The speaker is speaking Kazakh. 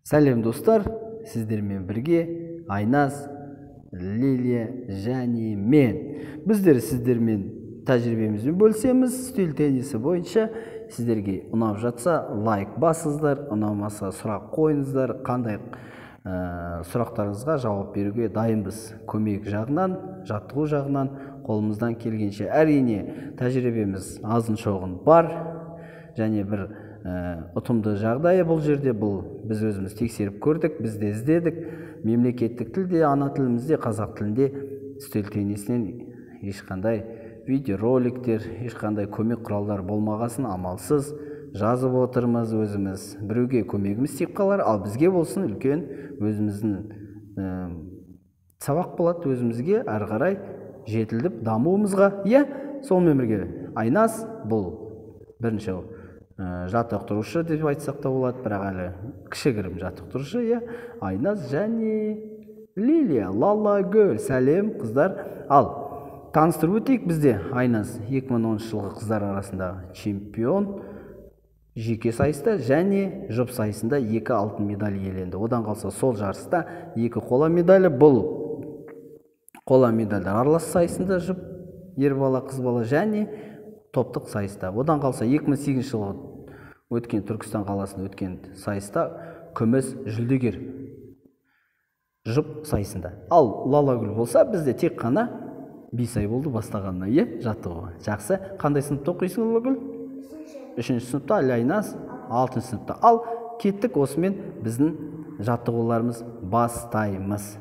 Сәлем достар, сіздермен бірге Айназ, Лилия және мен. Біздер сіздермен тәжірибемізбен бөлісеміз. Үстел теннисі бойынша сіздерге ұнап жатса лайк басыңыздар, ұнамаса сұрақ қойыңыздар. Қандай сұрақтарыңызға жауап беруге дайынбыз. Көмек жағынан, жаттығу жағынан қолымыздан келгенше. Әрине, тәжірибеміз азын шоғын бар және бір ұтымды жағдайы бұл жерде. Бұл біз өзіміз тексеріп көрдік, біз де іздедік. Мемлекеттік тілде, ана тілімізде, қазақ тілінде үстел теннисінен ешқандай видеороликтер, ешқандай көмек құралдар болмағасын амалсыз жазып отырмыз өзіміз. Біреуге көмегіміз тиіп қалар, ал бізге болсын үлкен өзіміздің сабақ болады, өзімізге әрі қарай жетілдіп дамуымызға. Сонымен бірге Айназ бұл бірінші жаттықтырушы деп айтсақ та болады, бірақ әлі кішігірім жаттықтырушы. Айназ және Лилия, Лала Гөл. Сәлем қыздар. Ал таныстырып өтейік, бізде Айназ 2010 жылғы қыздар арасындағы чемпион, жеке сайыста және жұп сайысында 2 алтын медаль иеленді. Одан қалса сол жарыста 2 қола медалі. Бұл қола медальдар аралас сайысында жұп, ер бала, қыз бала және топтық сайыста. Одан қалса 2008 жылғы өткен Түркістан қаласында өткен сайыста күміс жүлдегер жұп сайысында. Ал Лалагүл болса бізде тек қана 5 ай болды бастағанына, жаттығуға. Жақсы. Қандай сыныпта оқисың, Лалагүл? 3-ші сыныпта, Айназ 6-ші сыныпта. Ал кеттік, осымен біздің жаттығуларымыз бастаймыз.